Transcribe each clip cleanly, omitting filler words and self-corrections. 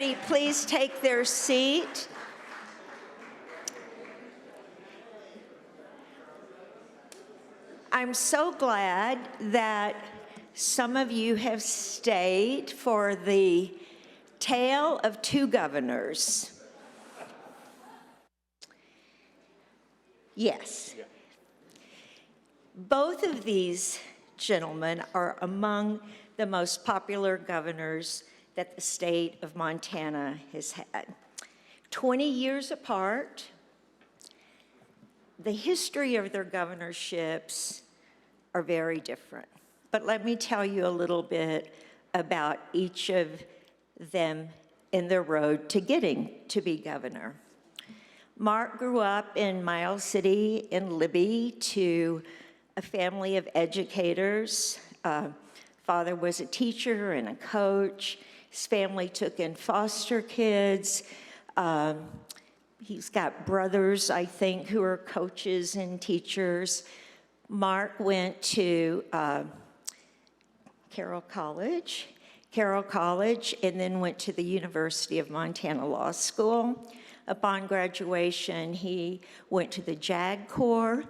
everybody please take their seat? I'm so glad that some of you have stayed for the Tale of Two Governors. Yes. Both of these gentlemen are among the most popular governors that the state of Montana has had. 20 years apart, the history of their governorships are very different. But let me tell you a little bit about each of them in their road to getting to be governor. Marc grew up in Miles City in Libby to a family of educators. Father was a teacher and a coach. His family took in foster kids. He's got brothers, I think, who are coaches and teachers. Marc went to Carroll College, and then went to the University of Montana Law School. Upon graduation, he went to the JAG Corps,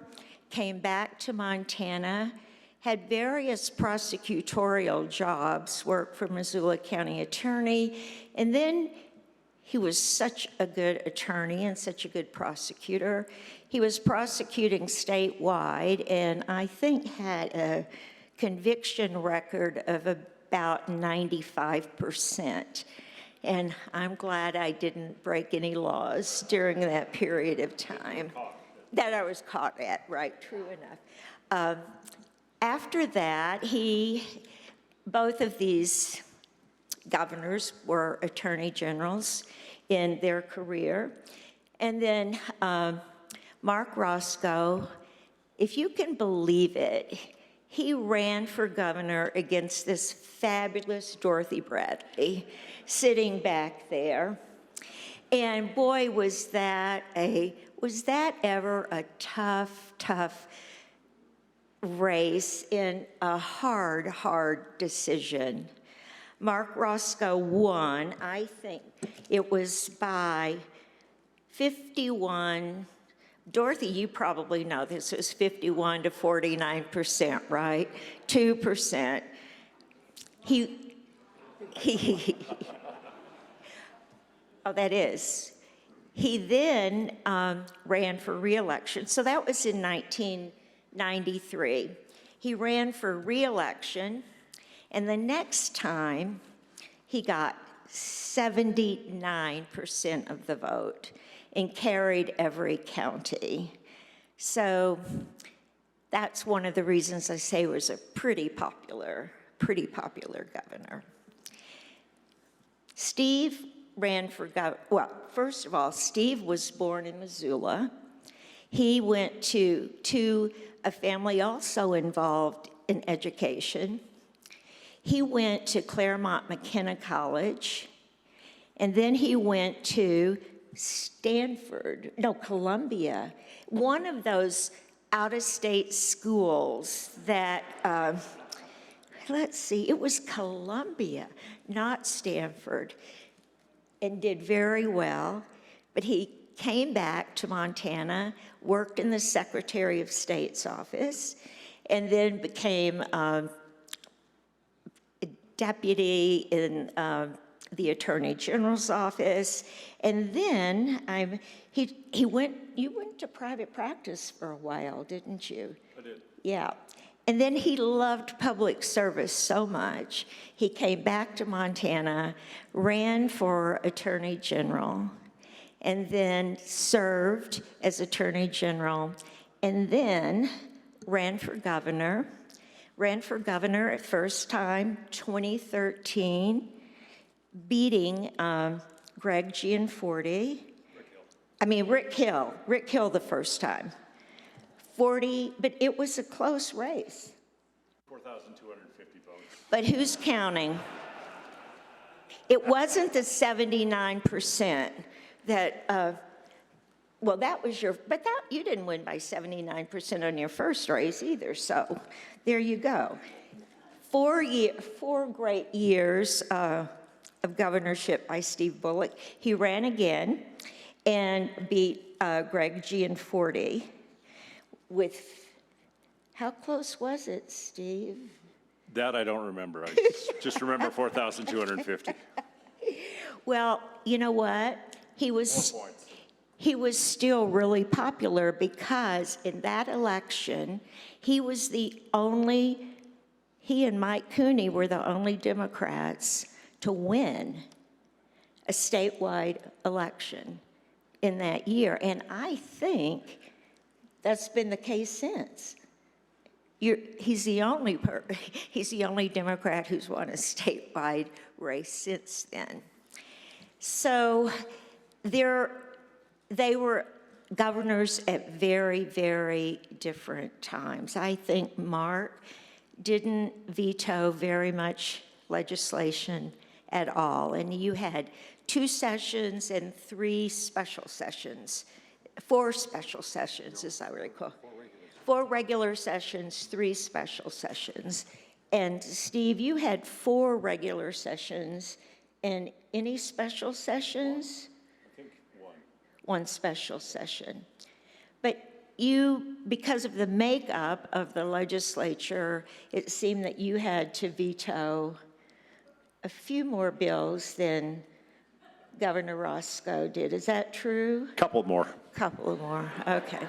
came back to Montana, had various prosecutorial jobs, worked for Missoula County Attorney, and then he was such a good attorney and such a good prosecutor. He was prosecuting statewide and I think had a conviction record of about 95%. And I'm glad I didn't break any laws during that period of time. That I was caught at, right, true enough. After that, both of these governors were attorney generals in their career. And then Marc Racicot, if you can believe it, he ran for governor against this fabulous Dorothy Bradley sitting back there. And boy, was that ever a tough race in a hard decision. Marc Racicot won, I think it was by 51, Dorothy, you probably know this, was 51 to 49%, right? 2%. Oh, that is. He then ran for re-election. So that was in 1993. He ran for re-election, and the next time he got 79% of the vote and carried every county. So that's one of the reasons I say he was a pretty popular governor. Steve ran for governor. Well, first of all, Steve was born in Missoula. He went to a family also involved in education. He went to Claremont McKenna College, and then he went to Columbia, one of those out-of-state schools that, let's see, it was Columbia, not Stanford, and did very well. But he came back to Montana, worked in the Secretary of State's office, and then became a deputy in the Attorney General's office. And then you went to private practice for a while, didn't you? I did. Yeah. And then he loved public service so much, he came back to Montana, ran for Attorney General, and then served as Attorney General, and then ran for governor. Ran for governor at first time, 2013, beating Greg Gianforte. Rick Hill the first time. 40, but it was a close race. 4,250 votes. But who's counting? It wasn't the 79% that, well, that was but you didn't win by 79% on your first race either, so there you go. 4 great years of governorship by Steve Bullock. He ran again and beat Greg Gianforte with, how close was it, Steve? That I don't remember. I just remember 4,250. Well, you know what? He was still really popular because in that election, he and Mike Cooney were the only Democrats to win a statewide election in that year. And I think that's been the case since. He's the only Democrat who's won a statewide race since then. So they were governors at very, very different times. I think Marc didn't veto very much legislation at all. And you had 2 sessions and 3 special sessions, 4 special sessions, as I recall. 4 regular sessions, 3 special sessions. And Steve, you had 4 regular sessions and any special sessions? I think 1. 1 special session. But you, because of the makeup of the legislature, it seemed that you had to veto a few more bills than Governor Racicot did. Is that true? Couple more. Couple more, okay.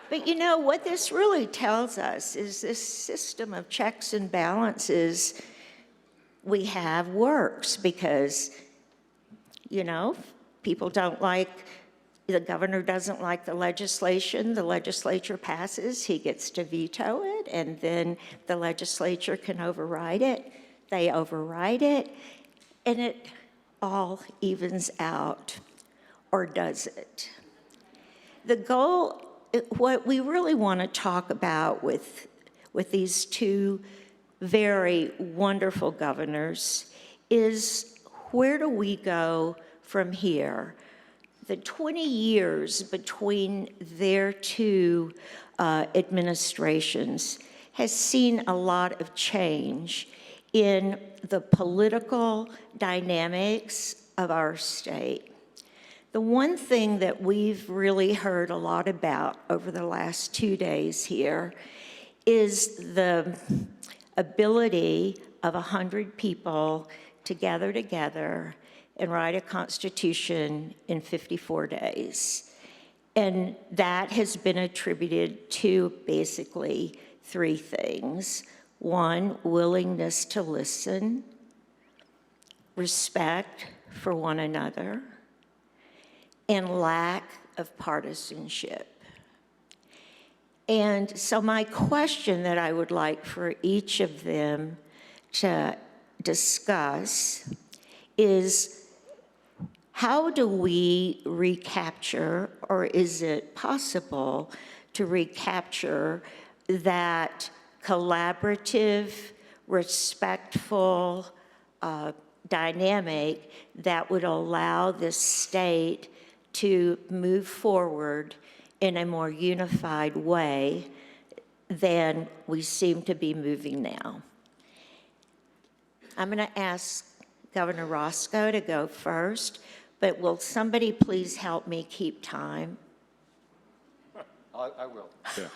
But you know, what this really tells us is this system of checks and balances we have works because, you know, people don't like, the governor doesn't like the legislation, the legislature passes, he gets to veto it, and then the legislature can override it, they override it, and it all evens out, or does it? The goal, what we really want to talk about with these 2 very wonderful governors is where do we go from here? The 20 years between their 2 administrations has seen a lot of change in the political dynamics of our state. The one thing that we've really heard a lot about over the last 2 days here is the ability of 100 people to gather together and write a constitution in 54 days. And that has been attributed to basically 3 things. 1, willingness to listen, respect for one another, and lack of partisanship. And so my question that I would like for each of them to discuss is, how do we recapture, or is it possible to recapture that collaborative, respectful dynamic that would allow this state to move forward in a more unified way than we seem to be moving now? I'm going to ask Governor Racicot to go first, but will somebody please help me keep time? I will. Yeah.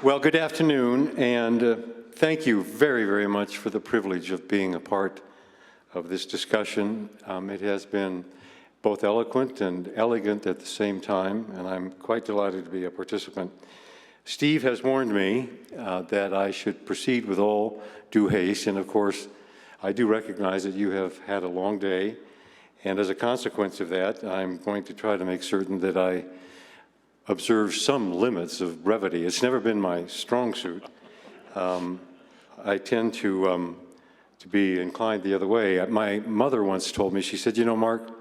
Well, good afternoon, and thank you very, very much for the privilege of being a part of this discussion. It has been both eloquent and elegant at the same time, and I'm quite delighted to be a participant. Steve has warned me that I should proceed with all due haste, and of course, I do recognize that you have had a long day, and as a consequence of that, I'm going to try to make certain that I observe some limits of brevity. It's never been my strong suit. I tend to be inclined the other way. My mother once told me, she said, you know, Marc,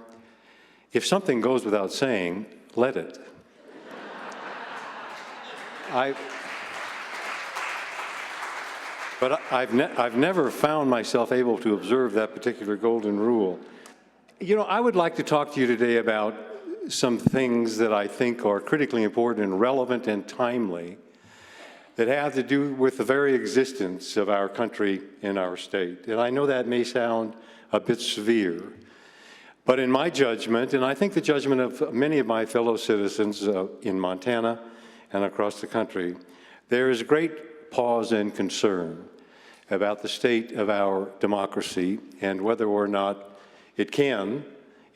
if something goes without saying, let it. But I've never found myself able to observe that particular golden rule. You know, I would like to talk to you today about some things that I think are critically important and relevant and timely that have to do with the very existence of our country and our state. And I know that may sound a bit severe, but in my judgment, and I think the judgment of many of my fellow citizens in Montana and across the country, there is great pause and concern about the state of our democracy and whether or not it can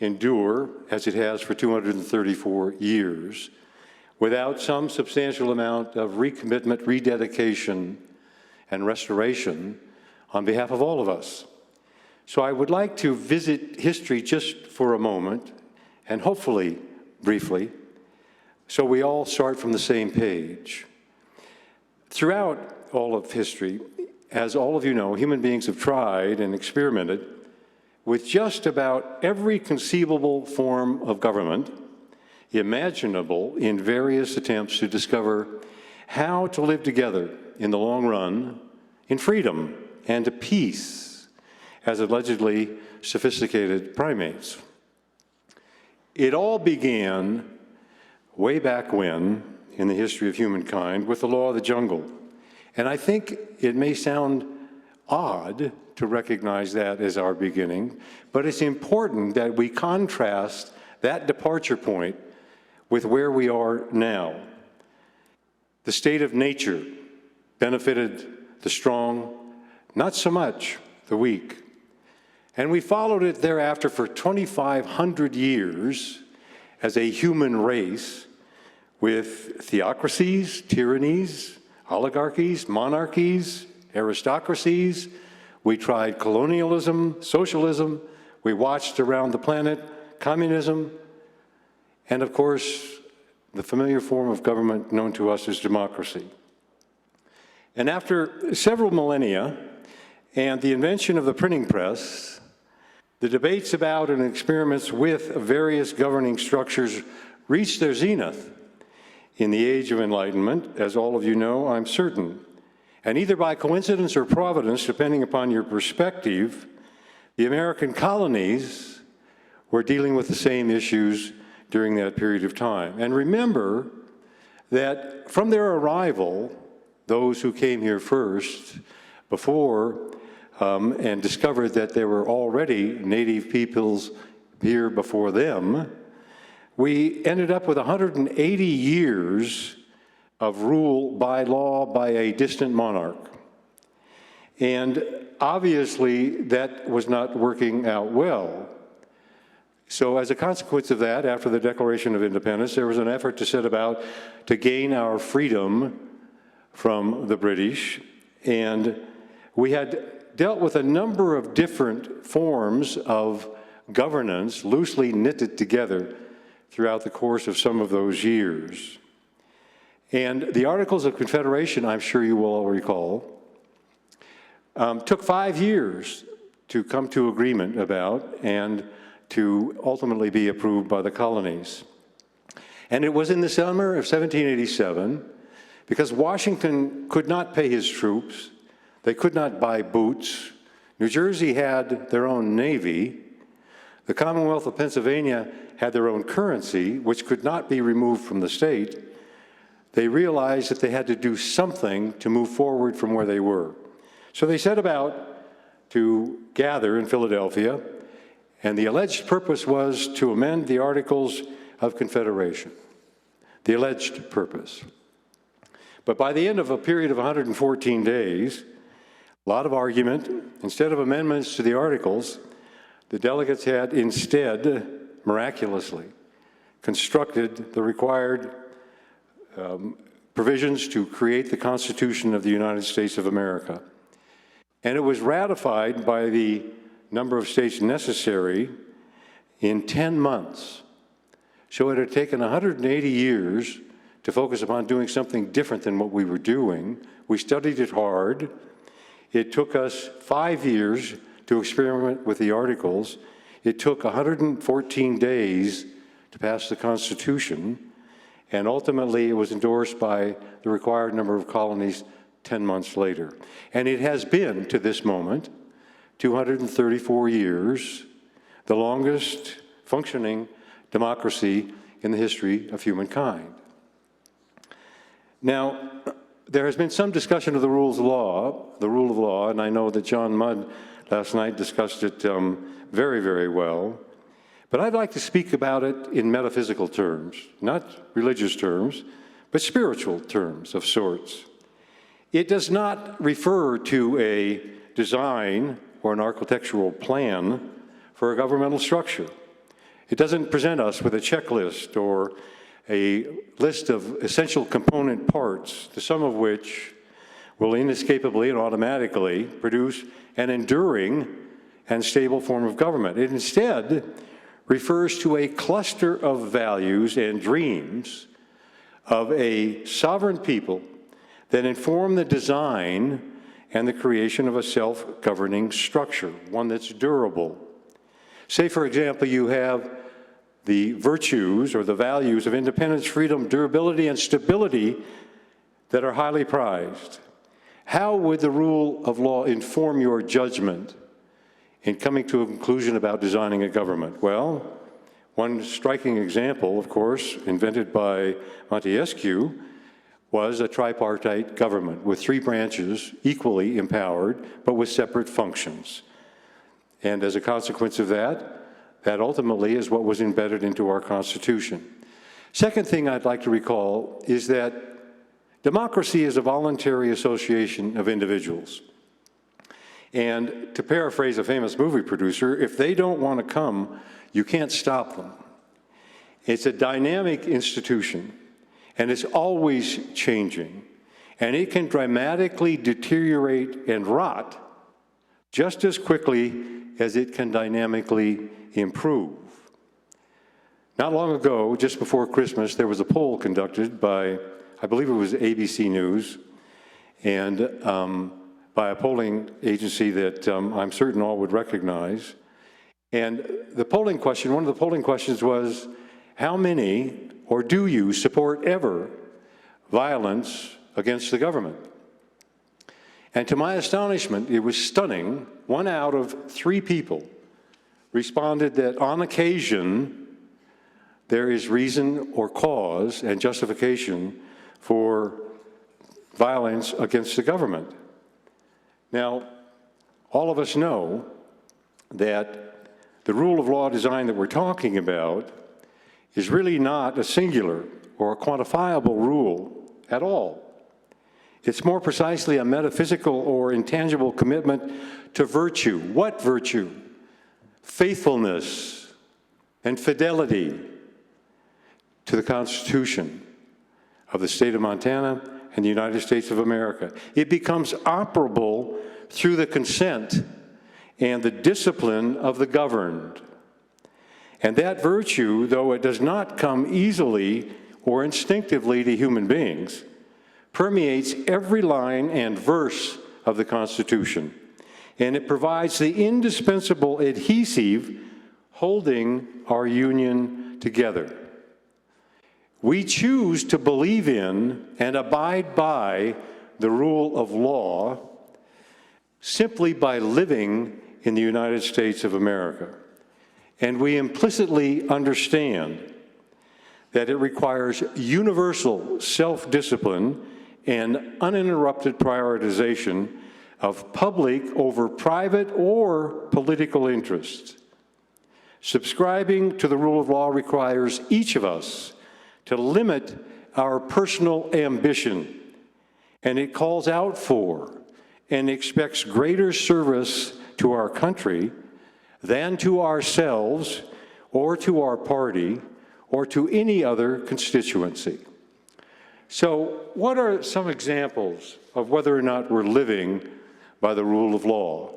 endure, as it has for 234 years, without some substantial amount of recommitment, rededication, and restoration on behalf of all of us. So I would like to visit history just for a moment, and hopefully briefly, so we all start from the same page. Throughout all of history, as all of you know, human beings have tried and experimented with just about every conceivable form of government imaginable in various attempts to discover how to live together in the long run in freedom and peace as allegedly sophisticated primates. It all began way back when in the history of humankind with the law of the jungle. And I think it may sound odd to recognize that as our beginning, but it's important that we contrast that departure point with where we are now. The state of nature benefited the strong, not so much the weak. And we followed it thereafter for 2,500 years as a human race with theocracies, tyrannies, oligarchies, monarchies, aristocracies. We tried colonialism, socialism. We watched around the planet communism. And of course, the familiar form of government known to us as democracy. And after several millennia and the invention of the printing press, the debates about and experiments with various governing structures reached their zenith in the Age of Enlightenment, as all of you know, I'm certain. And either by coincidence or providence, depending upon your perspective, the American colonies were dealing with the same issues during that period of time. And remember that from their arrival, those who came here first, before, and discovered that there were already native peoples here before them, we ended up with 180 years of rule by law by a distant monarch. And obviously, that was not working out well. So as a consequence of that, after the Declaration of Independence, there was an effort to set about to gain our freedom from the British. And we had dealt with a number of different forms of governance, loosely knitted together throughout the course of some of those years. And the Articles of Confederation, I'm sure you will all recall, took 5 years to come to agreement about and to ultimately be approved by the colonies. And it was in the summer of 1787, because Washington could not pay his troops, they could not buy boots, New Jersey had their own navy, the Commonwealth of Pennsylvania had their own currency, which could not be removed from the state. They realized that they had to do something to move forward from where they were. So they set about to gather in Philadelphia, and the alleged purpose was to amend the Articles of Confederation, the alleged purpose. But by the end of a period of 114 days, a lot of argument, instead of amendments to the Articles, the delegates had instead, miraculously, constructed the required provisions to create the Constitution of the United States of America. And it was ratified by the number of states necessary in 10 months. So it had taken 180 years to focus upon doing something different than what we were doing. We studied it hard. It took us 5 years to experiment with the Articles. It took 114 days to pass the Constitution, and ultimately it was endorsed by the required number of colonies 10 months later. And it has been, to this moment, 234 years, the longest functioning democracy in the history of humankind. Now, there has been some discussion of the rule of law, and I know that John Mudd last night discussed it very, very well. But I'd like to speak about it in metaphysical terms, not religious terms, but spiritual terms of sorts. It does not refer to a design or an architectural plan for a governmental structure. It doesn't present us with a checklist or a list of essential component parts, the sum of which will inescapably and automatically produce an enduring and stable form of government. It instead refers to a cluster of values and dreams of a sovereign people that inform the design and the creation of a self-governing structure, one that's durable. Say, for example, you have the virtues or the values of independence, freedom, durability, and stability that are highly prized. How would the rule of law inform your judgment in coming to a conclusion about designing a government? Well, one striking example, of course, invented by Montesquieu, was a tripartite government with three branches equally empowered, but with separate functions. And as a consequence of that ultimately is what was embedded into our Constitution. Second thing I'd like to recall is that democracy is a voluntary association of individuals. And to paraphrase a famous movie producer, if they don't want to come, you can't stop them. It's a dynamic institution, and it's always changing. And it can dramatically deteriorate and rot just as quickly as it can dynamically improve. Not long ago, just before Christmas, there was a poll conducted by, I believe it was ABC News, and by a polling agency that I'm certain all would recognize. And the polling question, one of the polling questions was, how many, or do you support ever, violence against the government? And to my astonishment, it was stunning, 1 out of 3 people responded that on occasion, there is reason or cause and justification for violence against the government. Now, all of us know that the rule of law design that we're talking about is really not a singular or a quantifiable rule at all. It's more precisely a metaphysical or intangible commitment to virtue. What virtue? Faithfulness and fidelity to the Constitution of the state of Montana and the United States of America. It becomes operable through the consent and the discipline of the governed. And that virtue, though it does not come easily or instinctively to human beings, permeates every line and verse of the Constitution. And it provides the indispensable adhesive holding our union together. We choose to believe in and abide by the rule of law simply by living in the United States of America. And we implicitly understand that it requires universal self-discipline and uninterrupted prioritization of public over private or political interests. Subscribing to the rule of law requires each of us to limit our personal ambition, and it calls out for and expects greater service to our country than to ourselves or to our party or to any other constituency. So, what are some examples of whether or not we're living by the rule of law?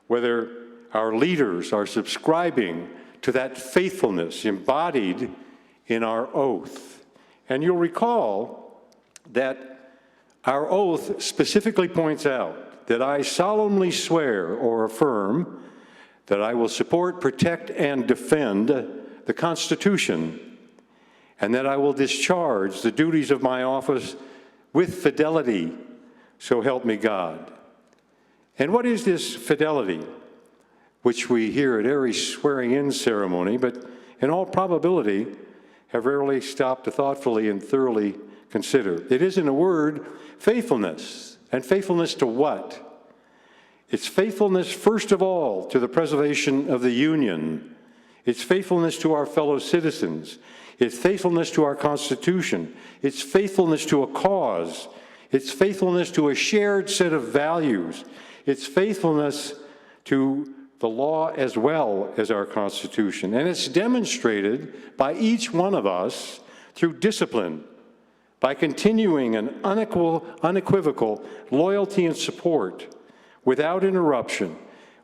Whether our leaders are subscribing to that faithfulness embodied in our oath. And you'll recall that our oath specifically points out that I solemnly swear or affirm that I will support, protect, and defend the Constitution, and that I will discharge the duties of my office with fidelity, so help me God. And what is this fidelity, which we hear at every swearing-in ceremony, but in all probability, have rarely stopped to thoughtfully and thoroughly consider. It is, in a word, faithfulness. And faithfulness to what? It's faithfulness, first of all, to the preservation of the Union. It's faithfulness to our fellow citizens. It's faithfulness to our Constitution. It's faithfulness to a cause. It's faithfulness to a shared set of values. It's faithfulness to the law as well as our Constitution. And it's demonstrated by each one of us through discipline, by continuing an unequivocal loyalty and support without interruption,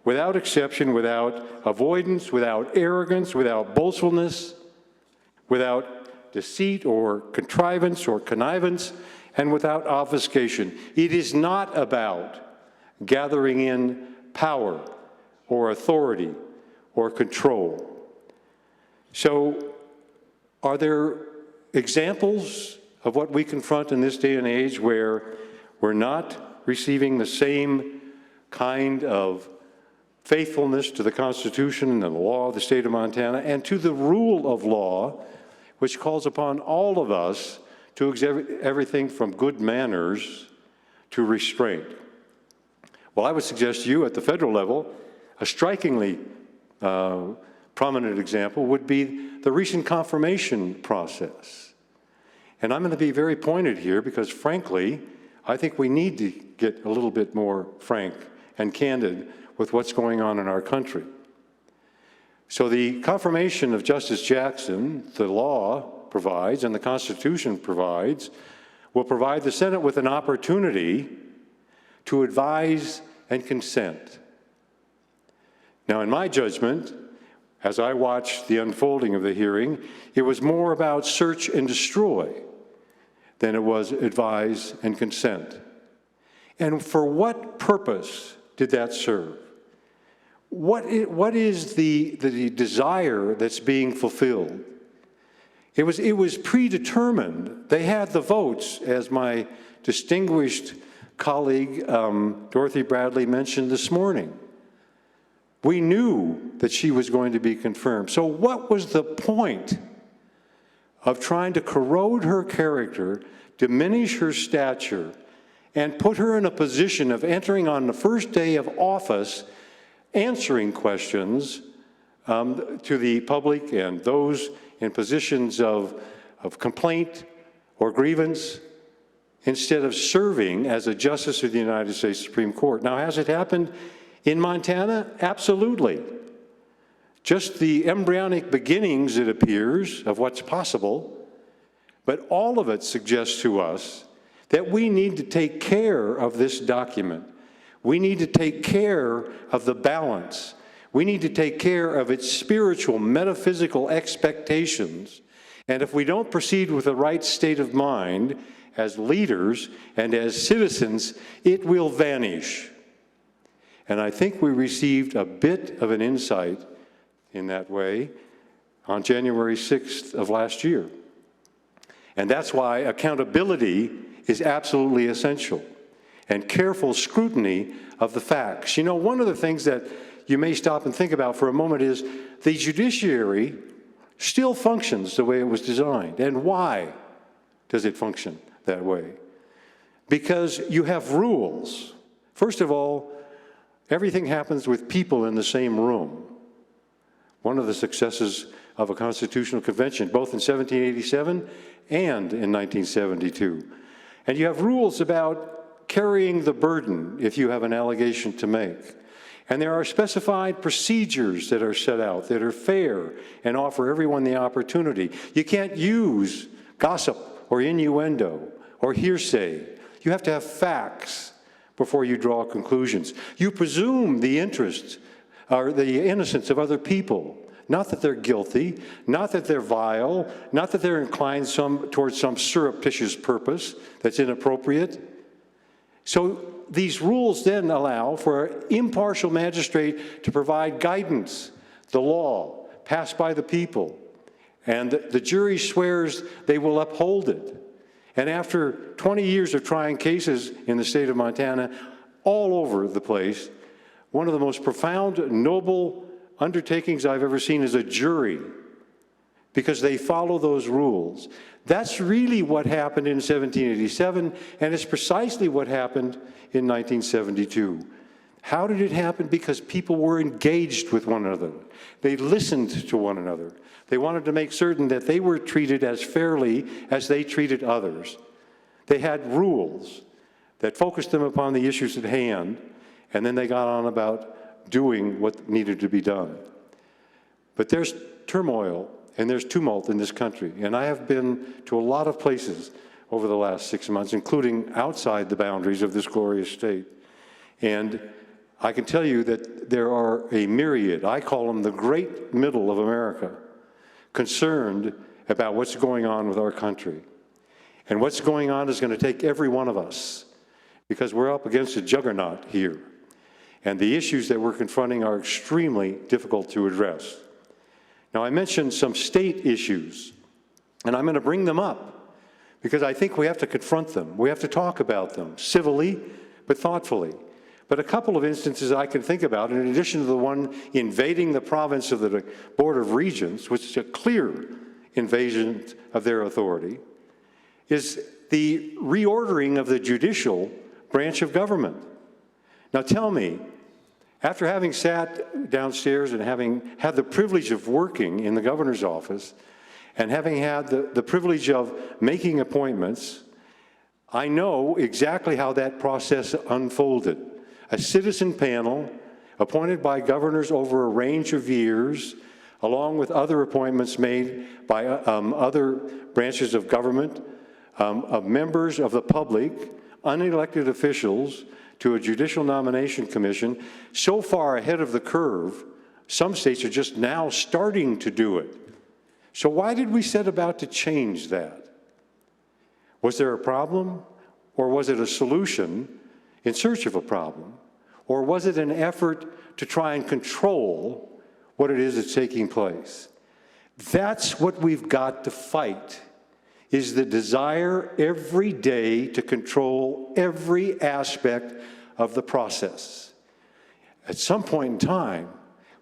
without exception, without avoidance, without arrogance, without boastfulness, without deceit or contrivance or connivance, and without obfuscation. It is not about gathering in power or authority or control. So, are there examples of what we confront in this day and age where we're not receiving the same kind of faithfulness to the Constitution and the law of the state of Montana and to the rule of law, which calls upon all of us to exhibit everything from good manners to restraint? Well, I would suggest to you at the federal level, a strikingly prominent example would be the recent confirmation process. And I'm going to be very pointed here because, frankly, I think we need to get a little bit more frank and candid with what's going on in our country. So the confirmation of Justice Jackson, the law provides and the Constitution provides, will provide the Senate with an opportunity to advise and consent. Now, in my judgment, as I watched the unfolding of the hearing, it was more about search and destroy than it was advise and consent. And for what purpose did that serve? What is the desire that's being fulfilled? It was predetermined. They had the votes, as my distinguished colleague Dorothy Bradley mentioned this morning. We knew that she was going to be confirmed. So what was the point of trying to corrode her character, diminish her stature, and put her in a position of entering on the first day of office, answering questions to the public and those in positions of complaint or grievance, instead of serving as a justice of the United States Supreme Court? Now, has it happened in Montana? Absolutely. Just the embryonic beginnings, it appears, of what's possible, but all of it suggests to us that we need to take care of this document. We need to take care of the balance. We need to take care of its spiritual, metaphysical expectations. And if we don't proceed with the right state of mind as leaders and as citizens, it will vanish. And I think we received a bit of an insight in that way on January 6th of last year. And that's why accountability is absolutely essential, and careful scrutiny of the facts. You know, one of the things that you may stop and think about for a moment is the judiciary still functions the way it was designed. And why does it function that way? Because you have rules. First of all, everything happens with people in the same room. One of the successes of a constitutional convention, both in 1787 and in 1972. And you have rules about carrying the burden if you have an allegation to make. And there are specified procedures that are set out that are fair and offer everyone the opportunity. You can't use gossip or innuendo or hearsay. You have to have facts before you draw conclusions. You presume the interests or the innocence of other people. Not that they're guilty, not that they're vile, not that they're inclined towards some surreptitious purpose that's inappropriate. So these rules then allow for an impartial magistrate to provide guidance, the law passed by the people, and the jury swears they will uphold it. And after 20 years of trying cases in the state of Montana, all over the place, one of the most profound, noble undertakings I've ever seen is a jury because they follow those rules. That's really what happened in 1787, and it's precisely what happened in 1972. How did it happen? Because people were engaged with one another. They listened to one another. They wanted to make certain that they were treated as fairly as they treated others. They had rules that focused them upon the issues at hand, and then they got on about doing what needed to be done. But there's turmoil and there's tumult in this country, and I have been to a lot of places over the last 6 months, including outside the boundaries of this glorious state. And I can tell you that there are a myriad, I call them the great middle of America, concerned about what's going on with our country. And what's going on is going to take every one of us, because we're up against a juggernaut here. And the issues that we're confronting are extremely difficult to address. Now, I mentioned some state issues, and I'm going to bring them up because I think we have to confront them. We have to talk about them civilly, but thoughtfully. But a couple of instances I can think about, in addition to the one invading the province of the Board of Regents, which is a clear invasion of their authority, is the reordering of the judicial branch of government. Now tell me, after having sat downstairs and having had the privilege of working in the governor's office and having had the privilege of making appointments, I know exactly how that process unfolded. A citizen panel appointed by governors over a range of years, along with other appointments made by other branches of government, of members of the public, unelected officials, to a judicial nomination commission, so far ahead of the curve, some states are just now starting to do it. So why did we set about to change that? Was there a problem, or was it a solution in search of a problem? Or was it an effort to try and control what it is that's taking place? That's what we've got to fight, is the desire every day to control every aspect of the process. At some point in time,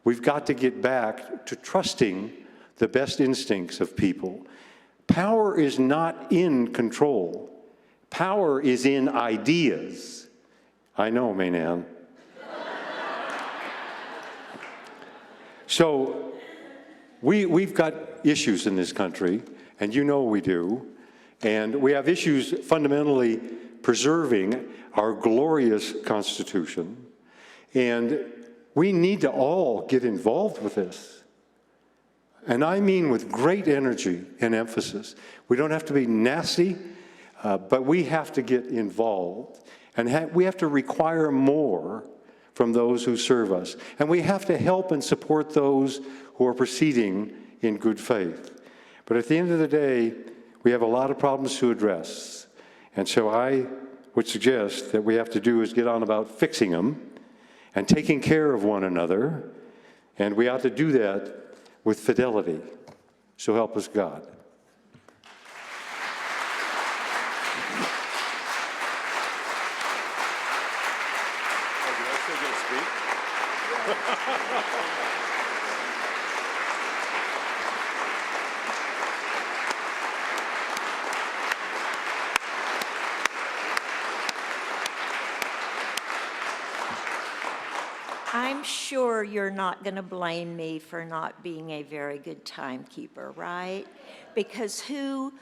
we've got to get back to trusting the best instincts of people. Power is not in control. Power is in ideas. I know, Mainan. So we've got issues in this country, and you know we do, and we have issues fundamentally preserving our glorious Constitution, and we need to all get involved with this. And I mean with great energy and emphasis. We don't have to be nasty, but we have to get involved, and we have to require more from those who serve us. And we have to help and support those who are proceeding in good faith. But at the end of the day, we have a lot of problems to address. And so I would suggest that we have to do is get on about fixing them and taking care of one another. And we ought to do that with fidelity. So help us God. I'm sure you're not going to blame me for not being a very good timekeeper, right? Because who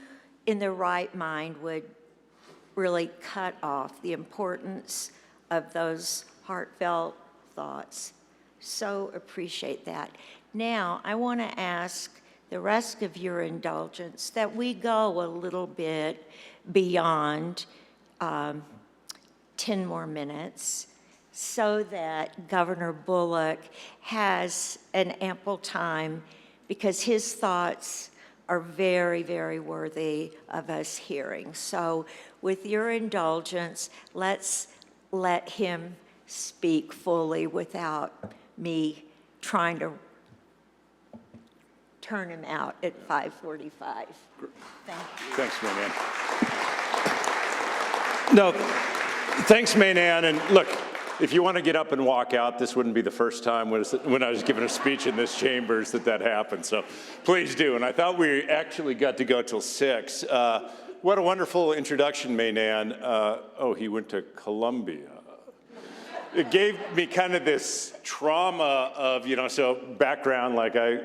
in their right mind would really cut off the importance of those heartfelt thoughts? So appreciate that. Now, I want to ask the rest of your indulgence that we go a little bit beyond 10 more minutes, so that Governor Bullock has an ample time, because his thoughts are very, very worthy of us hearing. So with your indulgence, let's let him speak fully without me trying to turn him out at 5:45. Thank you. Thanks, Mainan. No, thanks, Mainan. And look, if you want to get up and walk out, this wouldn't be the first time when I was giving a speech in this chambers that happened. So please do. And I thought we actually got to go till 6. What a wonderful introduction, Maynan. Oh, he went to Columbia. It gave me kind of this trauma of, so background, like I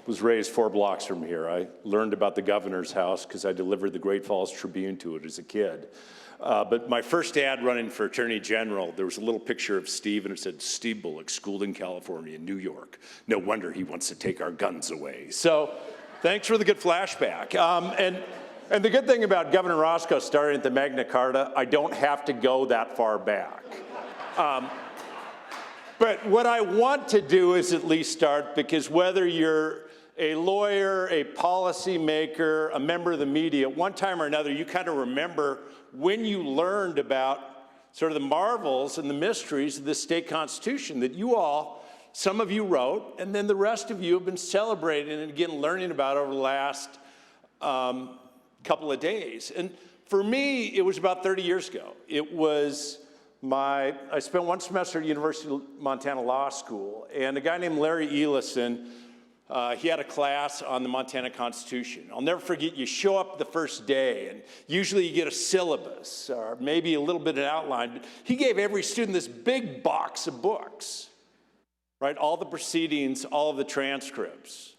was raised 4 blocks from here. I learned about the governor's house because I delivered the Great Falls Tribune to it as a kid. But my first ad running for Attorney General, there was a little picture of Steve, and it said, Steve Bullock, schooled in California, New York. No wonder he wants to take our guns away. So thanks for the good flashback. And the good thing about Governor Racicot starting at the Magna Carta, I don't have to go that far back. But what I want to do is at least start, because whether you're a lawyer, a policymaker, a member of the media, one time or another, you kind of remember when you learned about sort of the marvels and the mysteries of the state constitution that you all, some of you wrote, and then the rest of you have been celebrating and again learning about over the last couple of days. And for me, it was about 30 years ago. It was I spent 1 semester at University of Montana Law School, and a guy named Larry Ellingson, he had a class on the Montana Constitution. I'll never forget, you show up the first day, and usually you get a syllabus, or maybe a little bit of an outline, but he gave every student this big box of books, right? All the proceedings, all of the transcripts.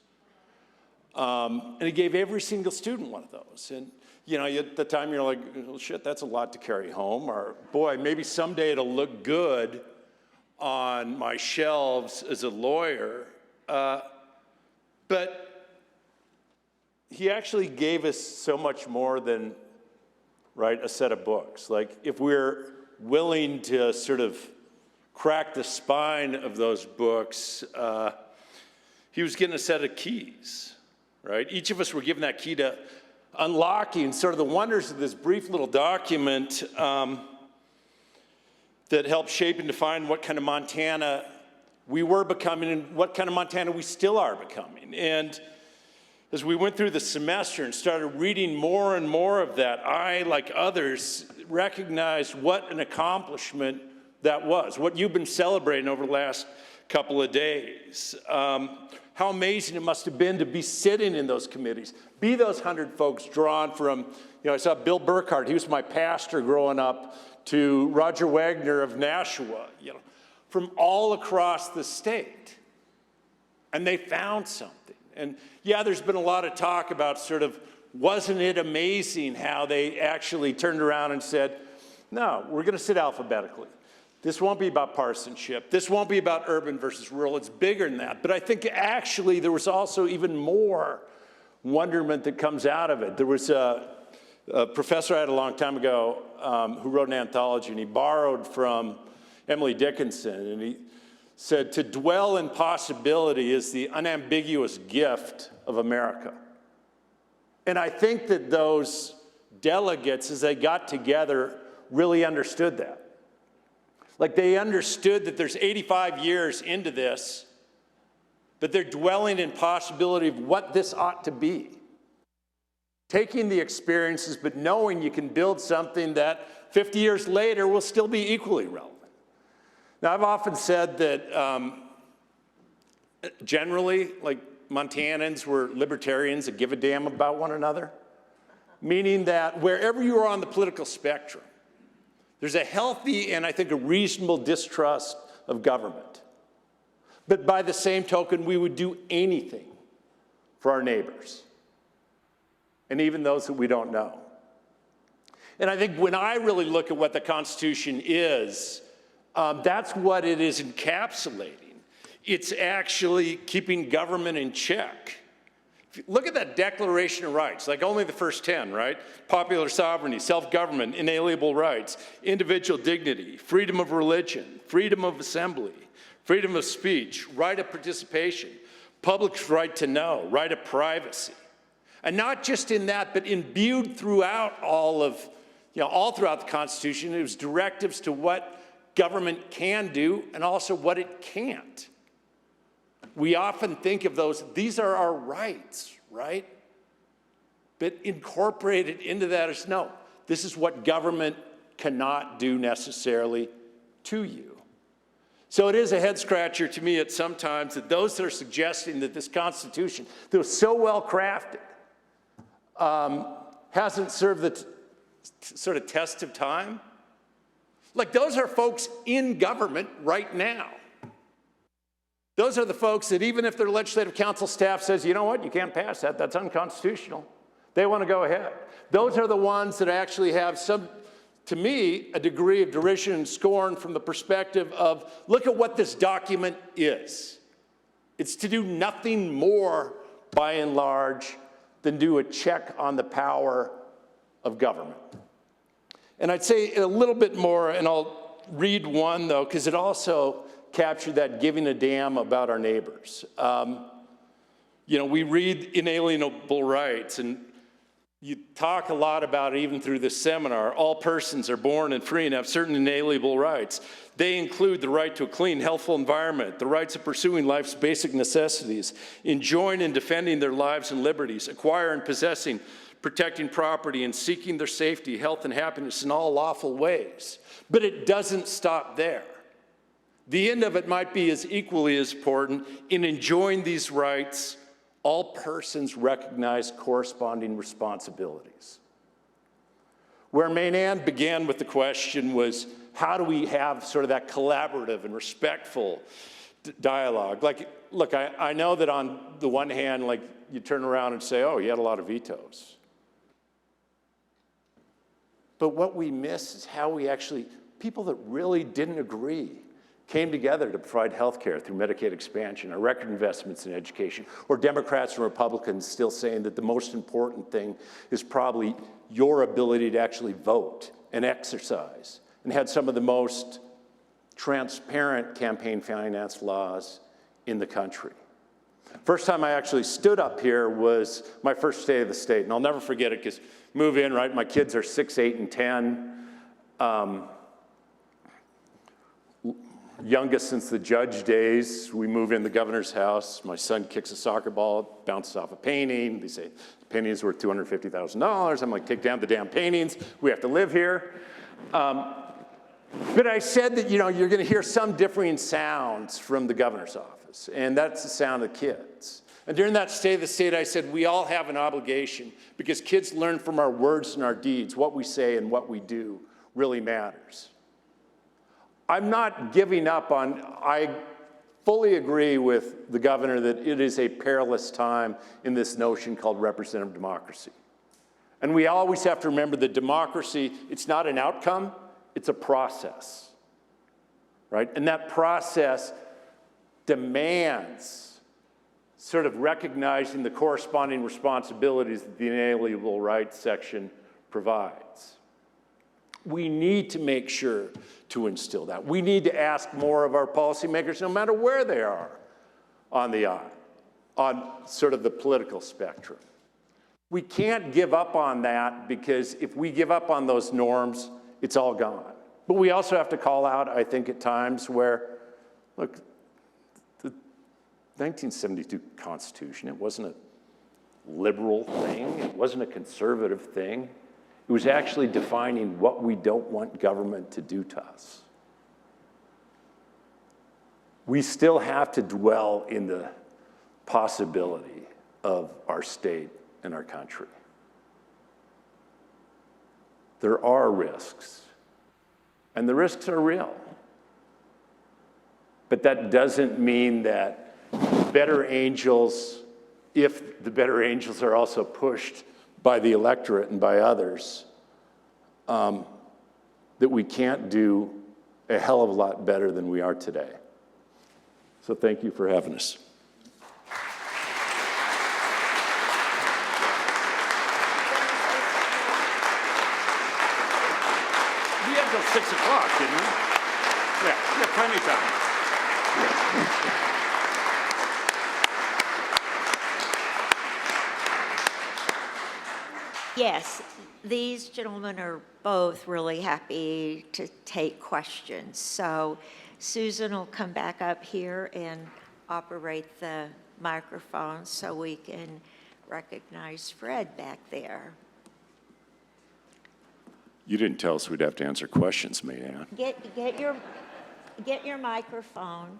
And he gave every single student one of those. And at the time you're like, well, shit, that's a lot to carry home. Or, boy, maybe someday it'll look good on my shelves as a lawyer. But he actually gave us so much more than, right, a set of books. Like, if we're willing to sort of crack the spine of those books, he was getting a set of keys, right? Each of us were given that key to unlocking sort of the wonders of this brief little document that helped shape and define what kind of Montana we were becoming and what kind of Montana we still are becoming. And as we went through the semester and started reading more and more of that, I, like others, recognized what an accomplishment that was, what you've been celebrating over the last couple of days. How amazing it must have been to be sitting in those committees, be those 100 folks drawn from, I saw Bill Burkhart, he was my pastor growing up, to Roger Wagner of Nashua, from all across the state. And they found something. And yeah, there's been a lot of talk about sort of, wasn't it amazing how they actually turned around and said, no, we're going to sit alphabetically. This won't be about partisanship. This won't be about urban versus rural. It's bigger than that. But I think actually there was also even more wonderment that comes out of it. There was a professor I had a long time ago who wrote an anthology, and he borrowed from Emily Dickinson, and he said, to dwell in possibility is the unambiguous gift of America. And I think that those delegates, as they got together, really understood that. Like, they understood that there's 85 years into this, but they're dwelling in possibility of what this ought to be. Taking the experiences, but knowing you can build something that 50 years later will still be equally relevant. Now, I've often said that generally, like, Montanans were libertarians that give a damn about one another, meaning that wherever you are on the political spectrum, there's a healthy and I think a reasonable distrust of government. But by the same token, we would do anything for our neighbors, and even those that we don't know. And I think when I really look at what the Constitution is, that's what it is encapsulating. It's actually keeping government in check. Look at that Declaration of Rights, like only the first 10, right? Popular sovereignty, self-government, inalienable rights, individual dignity, freedom of religion, freedom of assembly, freedom of speech, right of participation, public's right to know, right of privacy. And not just in that, but imbued throughout all throughout the Constitution, it was directives to what government can do and also what it can't. We often think of these are our rights, right? But incorporated into that is no, this is what government cannot do necessarily to you. So it is a head scratcher to me at some times that those that are suggesting that this Constitution, that was so well crafted, hasn't served the sort of test of time. Like, those are folks in government right now. Those are the folks that even if their legislative council staff says, you know what, you can't pass that, that's unconstitutional, they want to go ahead. Those are the ones that actually have some, to me, a degree of derision and scorn from the perspective of, look at what this document is. It's to do nothing more, by and large, than do a check on the power of government. And I'd say a little bit more, and I'll read one, though, because it also captured that giving a damn about our neighbors. You know, we read inalienable rights, and you talk a lot about it even through this seminar. All persons are born and free and have certain inalienable rights. They include the right to a clean, healthful environment, the rights of pursuing life's basic necessities, enjoying and defending their lives and liberties, acquiring and possessing, protecting property, and seeking their safety, health, and happiness in all lawful ways. But it doesn't stop there. The end of it might be as equally as important. In enjoying these rights, all persons recognize corresponding responsibilities. Where Maynard began with the question was, how do we have sort of that collaborative and respectful dialogue? Like, look, I know that on the one hand, like, you turn around and say, oh, you had a lot of vetoes. But what we miss is how we actually, people that really didn't agree, came together to provide health care through Medicaid expansion, or record investments in education, or Democrats and Republicans still saying that the most important thing is probably your ability to actually vote and exercise, and had some of the most transparent campaign finance laws in the country. First time I actually stood up here was my first day of the state, and I'll never forget it because move in, right? My kids are 6, 8, and 10. Youngest since the judge days. We move in the governor's house. My son kicks a soccer ball, bounces off a painting. They say, the painting is worth $250,000. I'm like, take down the damn paintings. We have to live here. But I said that, you know, you're going to hear some differing sounds from the governor's office, and that's the sound of kids. And during that State of the State, I said, we all have an obligation because kids learn from our words and our deeds. What we say and what we do really matters. I'm not giving up on, I fully agree with the governor that it is a perilous time in this notion called representative democracy. And we always have to remember that democracy, it's not an outcome, it's a process, right? And that process demands sort of recognizing the corresponding responsibilities that the inalienable rights section provides. We need to make sure to instill that. We need to ask more of our policymakers, no matter where they are on the aisle, on sort of the political spectrum. We can't give up on that, because if we give up on those norms, it's all gone. But we also have to call out, I think, at times where, look, the 1972 Constitution, it wasn't a liberal thing, it wasn't a conservative thing. It was actually defining what we don't want government to do to us. We still have to dwell in the possibility of our state and our country. There are risks, and the risks are real. But that doesn't mean that better angels, if the better angels are also pushed by the electorate and by others, that we can't do a hell of a lot better than we are today. So thank you for having us. We had till 6 o'clock, didn't we? Yeah, we have plenty of time. Yes, these gentlemen are both really happy to take questions. So Susan will come back up here and operate the microphone so we can recognize Fred back there. You didn't tell us we'd have to answer questions, Mayanne. Get your Get your microphone.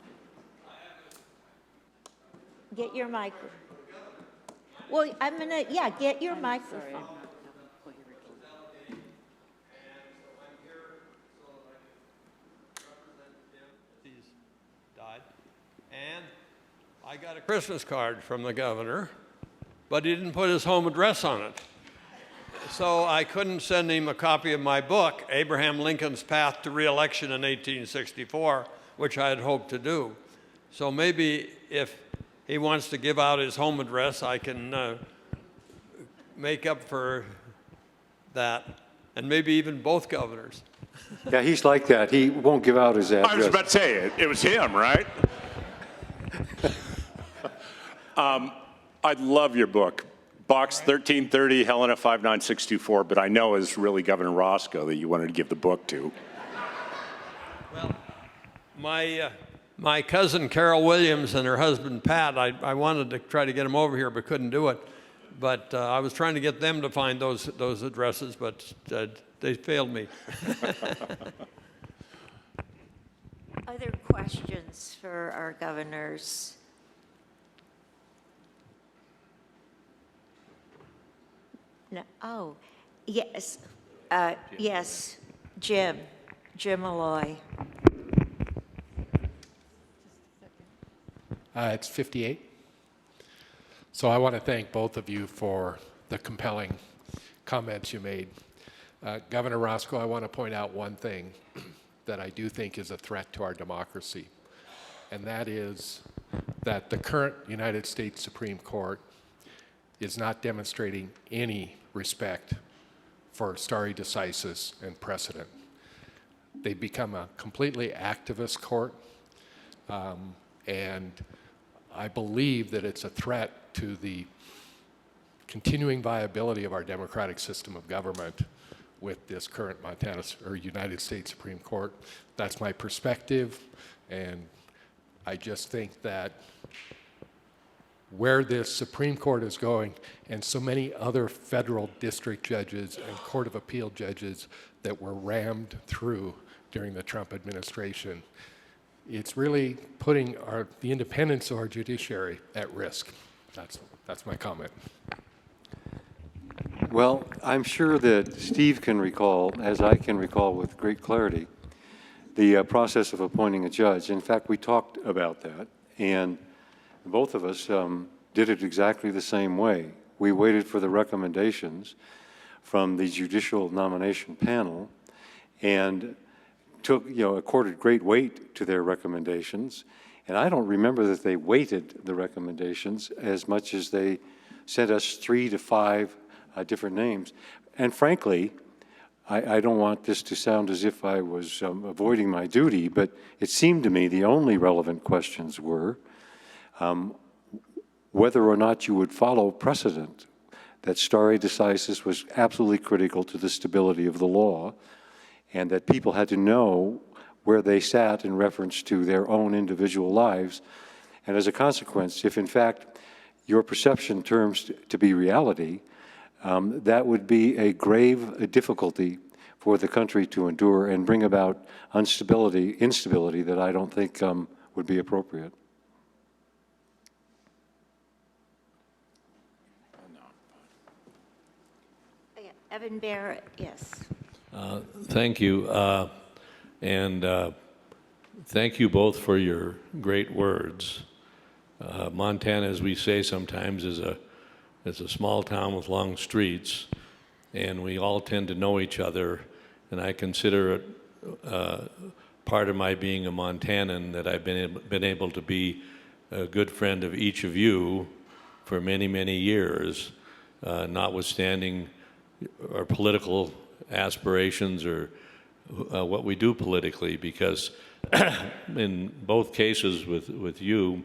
Get your microphone. Well, I'm gonna, yeah, get your microphone. He's died. And I got a Christmas card from the governor, but he didn't put his home address on it. So I couldn't send him a copy of my book, Abraham Lincoln's Path to Re-election in 1864, which I had hoped to do. So maybe if he wants to give out his home address, I can make up for that, and maybe even both governors. Yeah, he's like that. He won't give out his address. I was about to say, it was him, right? I love your book. Box 1330, Helena 59624, but I know it's really Governor Racicot that you wanted to give the book to. Well, my cousin Carol Williams and her husband Pat, I wanted to try to get them over here, but couldn't do it. But I was trying to get them to find those addresses, but they failed me. Other questions for our governors? No. Oh, yes. Yes, Jim Malloy. It's 58. So I want to thank both of you for the compelling comments you made. Governor Racicot, I want to point out one thing that I do think is a threat to our democracy, and that is that the current United States Supreme Court is not demonstrating any respect for stare decisis and precedent. They've become a completely activist court, and I believe that it's a threat to the continuing viability of our democratic system of government with this current United States Supreme Court. That's my perspective, and I just think that where this Supreme Court is going, and so many other federal district judges and Court of Appeal judges that were rammed through during the Trump administration, it's really putting the independence of our judiciary at risk. That's my comment. Well, I'm sure that Steve can recall, as I can recall with great clarity, the process of appointing a judge. In fact, we talked about that, and both of us did it exactly the same way. We waited for the recommendations from the judicial nomination panel and accorded great weight to their recommendations. And I don't remember that they weighted the recommendations as much as they sent us 3 to 5 different names. And frankly, I don't want this to sound as if I was avoiding my duty, but it seemed to me the only relevant questions were whether or not you would follow precedent, that stare decisis was absolutely critical to the stability of the law, and that people had to know where they sat in reference to their own individual lives. And as a consequence, if in fact your perception turns to be reality, that would be a grave difficulty for the country to endure and bring about instability that I don't think would be appropriate. Evan Barrett, yes. Thank you. And thank you both for your great words. Montana, as we say sometimes, is a small town with long streets, and we all tend to know each other. And I consider it part of my being a Montanan that I've been able to be a good friend of each of you for many, many years, notwithstanding our political aspirations or what we do politically, because in both cases with you,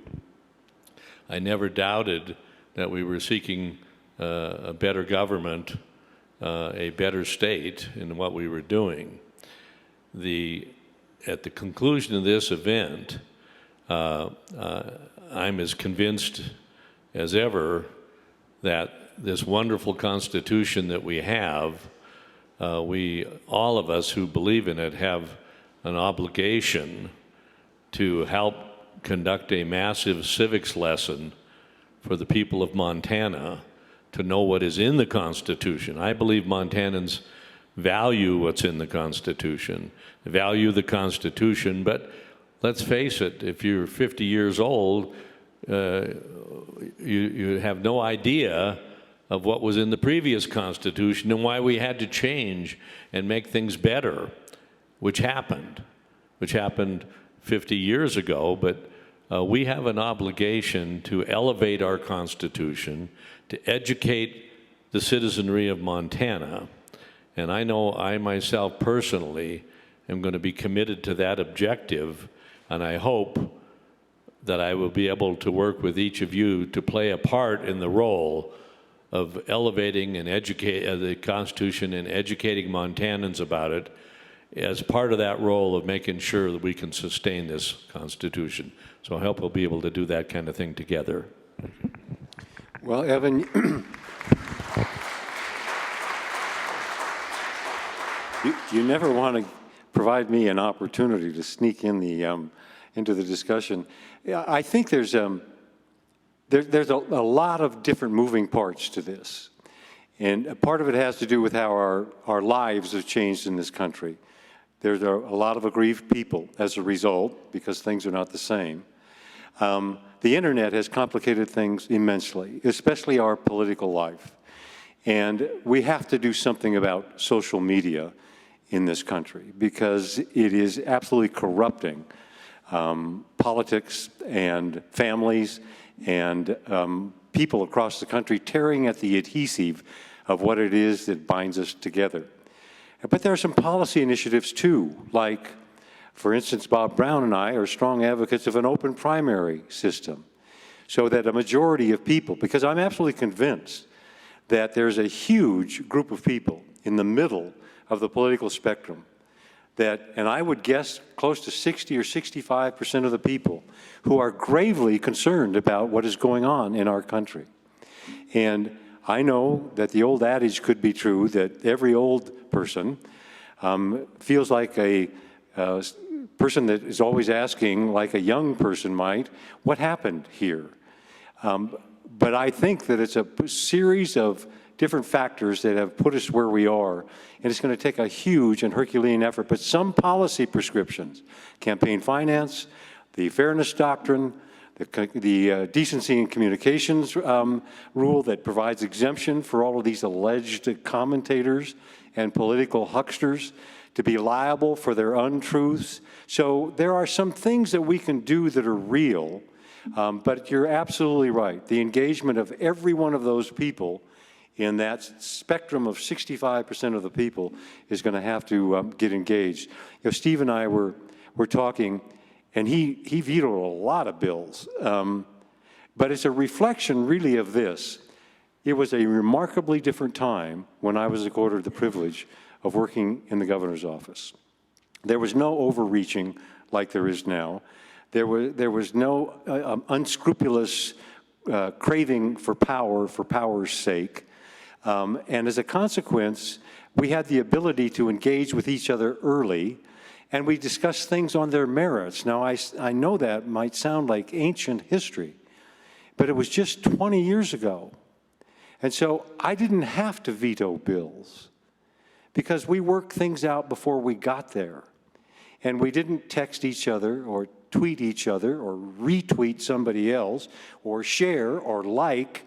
I never doubted that we were seeking a better government, a better state in what we were doing. At the conclusion of this event, I'm as convinced as ever that this wonderful Constitution that we have, all of us who believe in it have an obligation to help conduct a massive civics lesson for the people of Montana to know what is in the Constitution. I believe Montanans value what's in the Constitution, value the Constitution, but let's face it, if you're 50 years old, you have no idea of what was in the previous Constitution and why we had to change and make things better, which happened 50 years ago, but we have an obligation to elevate our Constitution, to educate the citizenry of Montana, and I know I myself personally am going to be committed to that objective, and I hope that I will be able to work with each of you to play a part in the role of elevating and educate the Constitution and educating Montanans about it as part of that role of making sure that we can sustain this Constitution. So I hope we'll be able to do that kind of thing together. Well, Evan, you never want to provide me an opportunity to sneak in into the discussion. I think there's a lot of different moving parts to this. And a part of it has to do with how our lives have changed in this country. There's a lot of aggrieved people as a result, because things are not the same. The internet has complicated things immensely, especially our political life. And we have to do something about social media in this country, because it is absolutely corrupting politics and families and people across the country, tearing at the adhesive of what it is that binds us together. But there are some policy initiatives too, like, for instance, Bob Brown and I are strong advocates of an open primary system, so that a majority of people, because I'm absolutely convinced that there's a huge group of people in the middle of the political spectrum that, and I would guess close to 60 or 65% of the people who are gravely concerned about what is going on in our country. And I know that the old adage could be true, that every old person feels like a person that is always asking, like a young person might, what happened here? But I think that it's a series of different factors that have put us where we are, and it's going to take a huge and Herculean effort. But some policy prescriptions, campaign finance, the fairness doctrine, the decency in communications rule that provides exemption for all of these alleged commentators and political hucksters to be liable for their untruths. So there are some things that we can do that are real, but you're absolutely right. The engagement of every one of those people in that spectrum of 65% of the people is going to have to get engaged. You know, Steve and I were talking, and he vetoed a lot of bills, but it's a reflection really of this. It was a remarkably different time when I was accorded the privilege of working in the governor's office. There was no overreaching like there is now. There was no unscrupulous craving for power's sake. And as a consequence, we had the ability to engage with each other early, and we discussed things on their merits. Now, I know that might sound like ancient history, but it was just 20 years ago. And so I didn't have to veto bills, because we worked things out before we got there. And we didn't text each other or tweet each other or retweet somebody else or share or like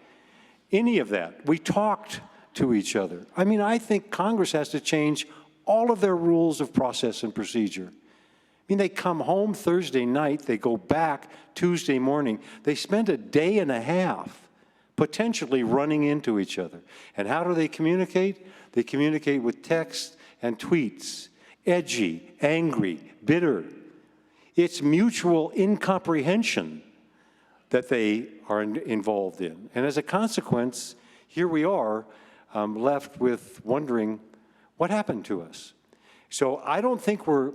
any of that. We talked to each other. I mean, I think Congress has to change all of their rules of process and procedure. I mean, they come home Thursday night, they go back Tuesday morning. They spend a day and a half potentially running into each other. And how do they communicate? They communicate with text and tweets, edgy, angry, bitter. It's mutual incomprehension that they are involved in. And as a consequence, here we are left with wondering what happened to us. So I don't think we're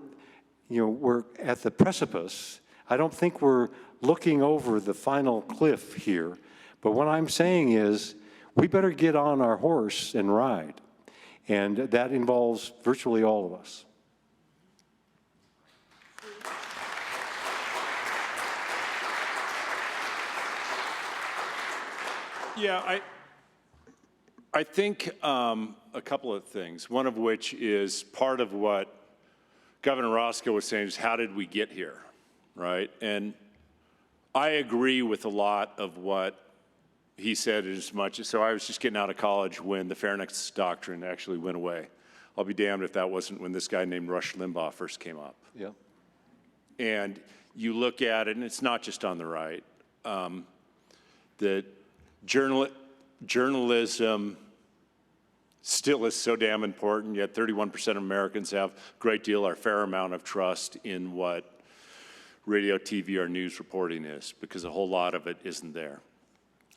at the precipice. I don't think we're looking over the final cliff here. But what I'm saying is we better get on our horse and ride. And that involves virtually all of us. Yeah, I think a couple of things, one of which is part of what Governor Roscoe was saying is how did we get here, right? And I agree with a lot of what he said as much as, so I was just getting out of college when the Fairness Doctrine actually went away. I'll be damned if that wasn't when this guy named Rush Limbaugh first came up. Yeah. And you look at it, and it's not just on the right, that journalism still is so damn important, yet 31% of Americans have a great deal or a fair amount of trust in what radio, TV, or news reporting is, because a whole lot of it isn't there.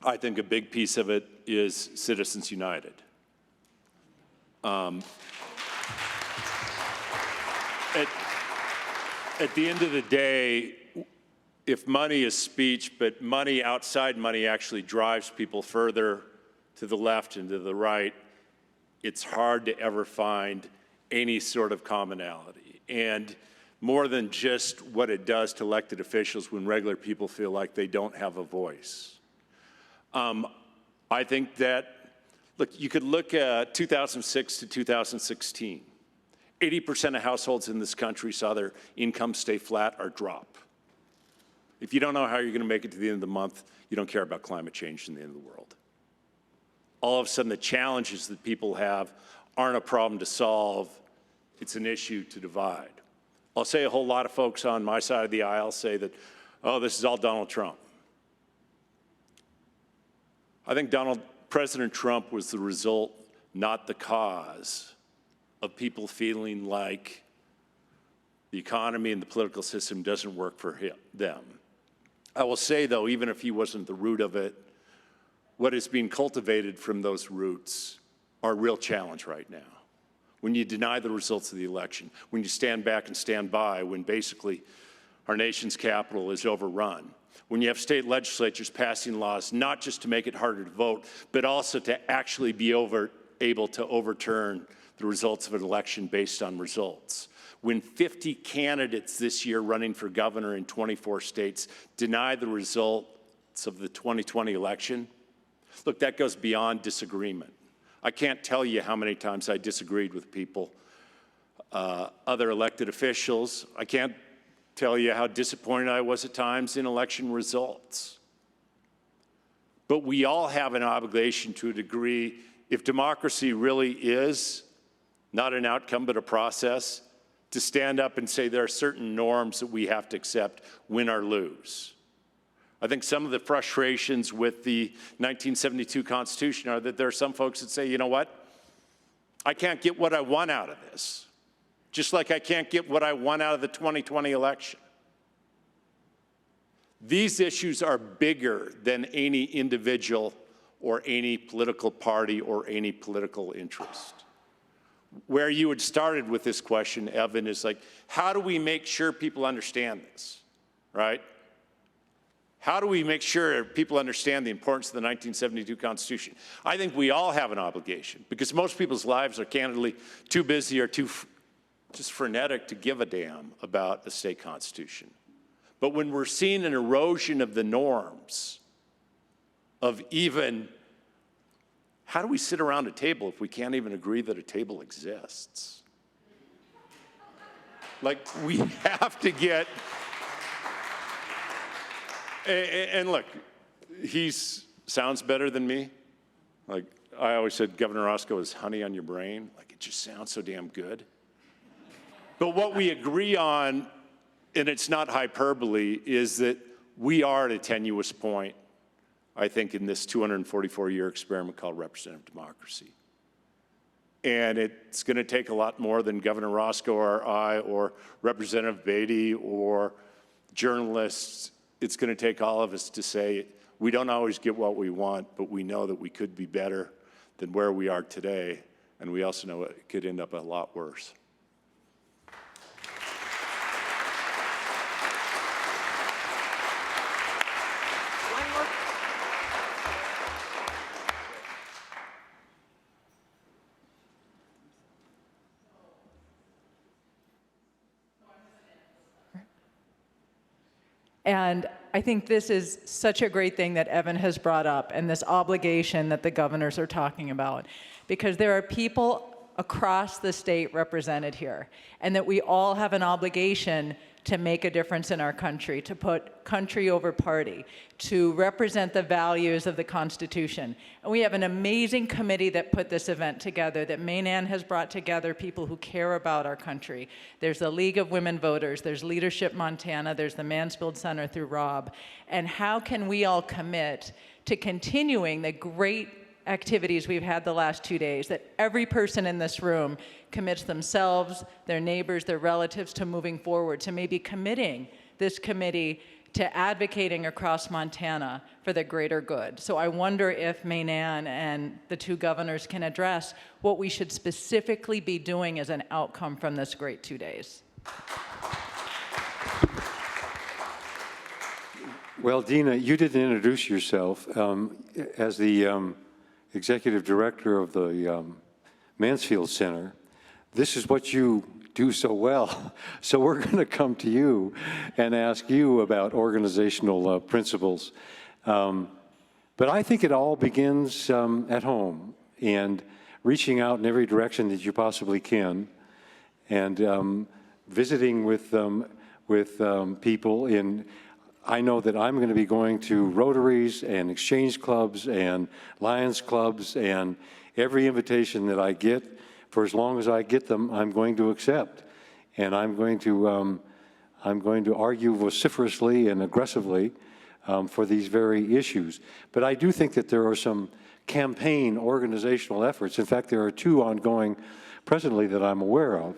I think a big piece of it is Citizens United. At the end of the day, if money is speech, but money outside money actually drives people further to the left and to the right, it's hard to ever find any sort of commonality. And more than just what it does to elected officials when regular people feel like they don't have a voice. I think that, look, you could look at 2006 to 2016. 80% of households in this country saw their income stay flat or drop. If you don't know how you're going to make it to the end of the month, you don't care about climate change in the end of the world. All of a sudden, the challenges that people have aren't a problem to solve. It's an issue to divide. I'll say a whole lot of folks on my side of the aisle say that, oh, this is all Donald Trump. I think President Trump was the result, not the cause, of people feeling like the economy and the political system doesn't work for them. I will say, though, even if he wasn't the root of it, what is being cultivated from those roots are a real challenge right now. When you deny the results of the election, when you stand back and stand by, when basically our nation's capital is overrun, when you have state legislatures passing laws not just to make it harder to vote, but also to actually be able to overturn the results of an election based on results. When 50 candidates this year running for governor in 24 states deny the results of the 2020 election, look, that goes beyond disagreement. I can't tell you how many times I disagreed with people, other elected officials. I can't tell you how disappointed I was at times in election results. But we all have an obligation to a degree, if democracy really is not an outcome but a process, to stand up and say there are certain norms that we have to accept, win or lose. I think some of the frustrations with the 1972 Constitution are that there are some folks that say, you know what, I can't get what I want out of this, just like I can't get what I want out of the 2020 election. These issues are bigger than any individual or any political party or any political interest. Where you had started with this question, Evan, is like, how do we make sure people understand this, right? How do we make sure people understand the importance of the 1972 Constitution? I think we all have an obligation, because most people's lives are candidly too busy or too just frenetic to give a damn about a state constitution. But when we're seeing an erosion of the norms of even, how do we sit around a table if we can't even agree that a table exists? Like, we have to get, and look, he sounds better than me. Like, I always said Governor Roscoe is honey on your brain. Like, it just sounds so damn good. But what we agree on, and it's not hyperbole, is that we are at a tenuous point, I think, in this 244-year experiment called representative democracy. And it's going to take a lot more than Governor Roscoe or I or Representative Beatty or journalists. It's going to take all of us to say, we don't always get what we want, but we know that we could be better than where we are today, and we also know it could end up a lot worse. And I think this is such a great thing that Evan has brought up, and this obligation that the governors are talking about, because there are people across the state represented here, and that we all have an obligation to make a difference in our country, to put country over party, to represent the values of the Constitution. And we have an amazing committee that put this event together, that Maine-Anne has brought together people who care about our country. There's the League of Women Voters, there's Leadership Montana, there's the Mansfield Center through Rob. And how can we all commit to continuing the great activities we've had the last 2 days, that every person in this room commits themselves, their neighbors, their relatives to moving forward, to maybe committing this committee to advocating across Montana for the greater good. So I wonder if Maine-Anne and the two governors can address what we should specifically be doing as an outcome from this great 2 days. Well, Dina, you didn't introduce yourself. As the executive director of the Mansfield Center, this is what you do so well. So we're going to come to you and ask you about organizational principles. But I think it all begins at home and reaching out in every direction that you possibly can, and visiting with people in. I know that I'm going to be going to Rotaries and Exchange Clubs and Lions Clubs, and every invitation that I get, for as long as I get them, I'm going to accept. And I'm going to argue vociferously and aggressively for these very issues. But I do think that there are some campaign organizational efforts. In fact, there are two ongoing presently that I'm aware of.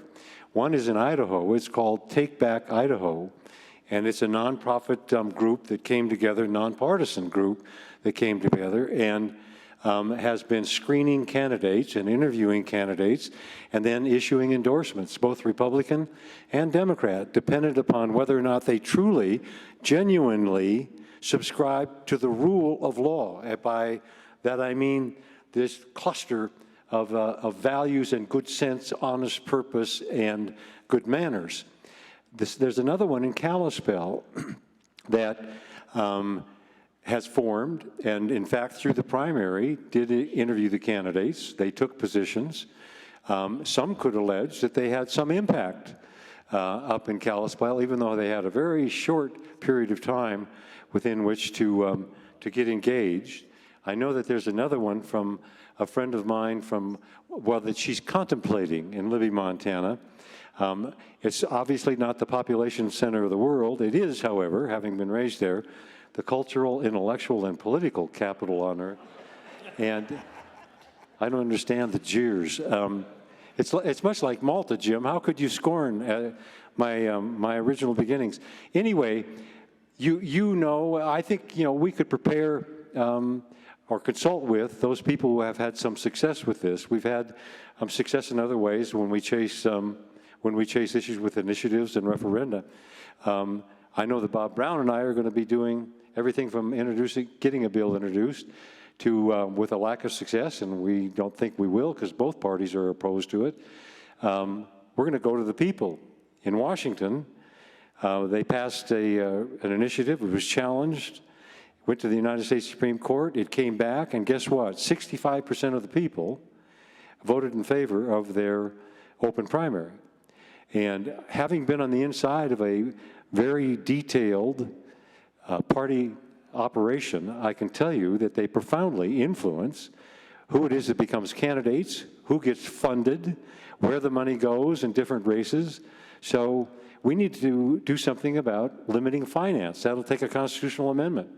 One is in Idaho. It's called Take Back Idaho. And it's a nonprofit group that came together, nonpartisan group that came together, and has been screening candidates and interviewing candidates and then issuing endorsements, both Republican and Democrat, dependent upon whether or not they truly, genuinely subscribe to the rule of law. And by that I mean this cluster of values and good sense, honest purpose, and good manners. There's another one in Kalispell that has formed, and in fact, through the primary, did interview the candidates. They took positions. Some could allege that they had some impact up in Kalispell, even though they had a very short period of time within which to get engaged. I know that there's another one from a friend of mine that she's contemplating in Libby, Montana. It's obviously not the population center of the world. It is, however, having been raised there, the cultural, intellectual, and political capital on earth. And I don't understand the jeers. It's much like Malta, Jim. How could you scorn my original beginnings? Anyway, you know, I think we could prepare or consult with those people who have had some success with this. We've had success in other ways when we chase issues with initiatives and referenda. I know that Bob Brown and I are going to be doing everything from getting a bill introduced to, with a lack of success, and we don't think we will because both parties are opposed to it, we're going to go to the people. In Washington, they passed an initiative. It was challenged, went to the United States Supreme Court. It came back, and guess what? 65% of the people voted in favor of their open primary. And having been on the inside of a very detailed party operation, I can tell you that they profoundly influence who it is that becomes candidates, who gets funded, where the money goes in different races. So we need to do something about limiting finance. That'll take a constitutional amendment.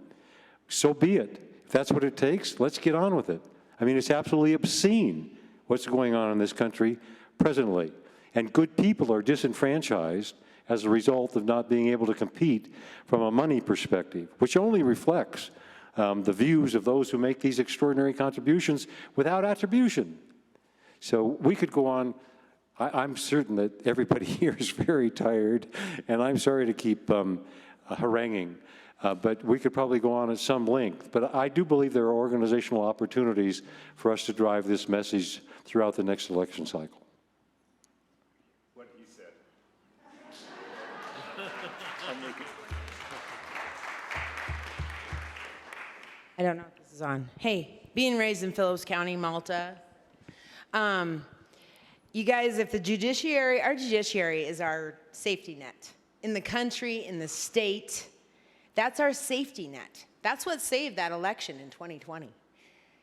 So be it. If that's what it takes, let's get on with it. I mean, it's absolutely obscene what's going on in this country presently. And good people are disenfranchised as a result of not being able to compete from a money perspective, which only reflects the views of those who make these extraordinary contributions without attribution. So we could go on. I'm certain that everybody here is very tired, and I'm sorry to keep haranguing, but we could probably go on at some length. But I do believe there are organizational opportunities for us to drive this message throughout the next election cycle. I don't know if this is on. Hey, being raised in Phillips County, Malta, you guys, if the judiciary, our judiciary is our safety net in the country, in the state. That's our safety net. That's what saved that election in 2020.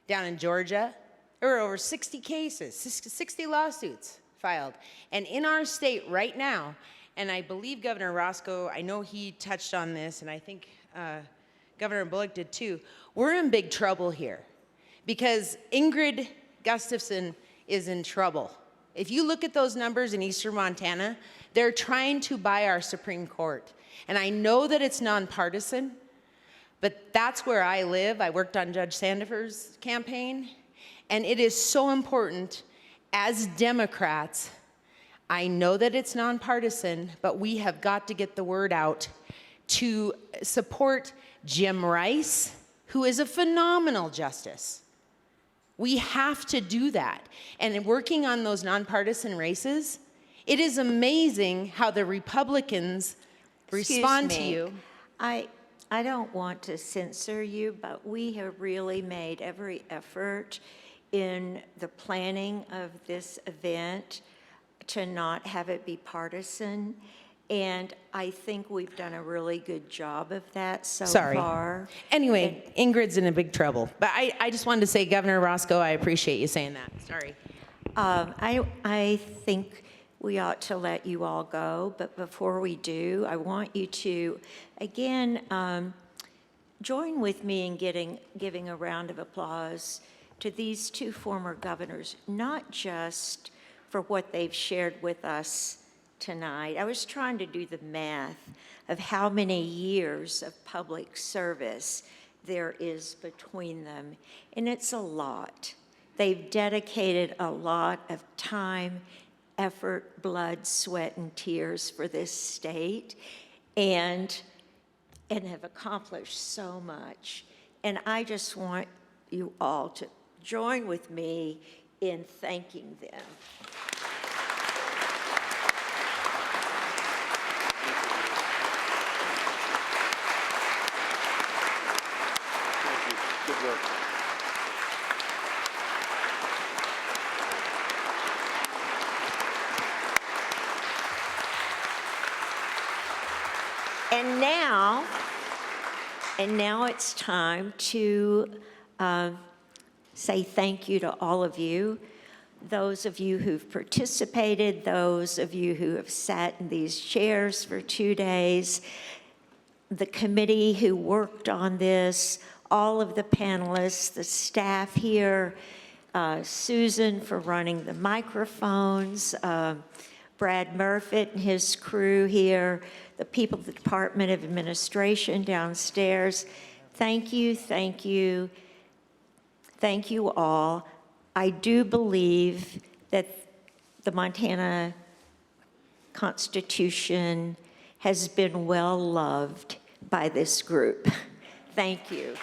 Down in Georgia, there were over 60 cases, 60 lawsuits filed. And in our state right now, and I believe Governor Roscoe, I know he touched on this, and I think Governor Bullock did too, we're in big trouble here because Ingrid Gustafson is in trouble. If you look at those numbers in eastern Montana, they're trying to buy our Supreme Court. And I know that it's nonpartisan, but that's where I live. I worked on Judge Sandifer's campaign, and it is so important as Democrats. I know that it's nonpartisan, but we have got to get the word out to support Jim Rice, who is a phenomenal justice. We have to do that. And working on those nonpartisan races, it is amazing how the Republicans respond to you. I don't want to censor you, but we have really made every effort in the planning of this event to not have it be partisan. And I think we've done a really good job of that so far. Anyway, Ingrid's in a big trouble. But I just wanted to say, Governor Roscoe, I appreciate you saying that. Sorry. I think we ought to let you all go, but before we do, I want you to, again, join with me in giving a round of applause to these two former governors, not just for what they've shared with us tonight. I was trying to do the math of how many years of public service there is between them, and it's a lot. They've dedicated a lot of time, effort, blood, sweat, and tears for this state, and have accomplished so much. And I just want you all to join with me in thanking them. Good work. And now it's time to say thank you to all of you, those of you who've participated, those of you who have sat in these chairs for 2 days, the committee who worked on this, all of the panelists, the staff here, Susan for running the microphones, Brad Murfitt and his crew here, the people at the Department of Administration downstairs. Thank you, thank you, thank you all. I do believe that the Montana Constitution has been well loved by this group. Thank you.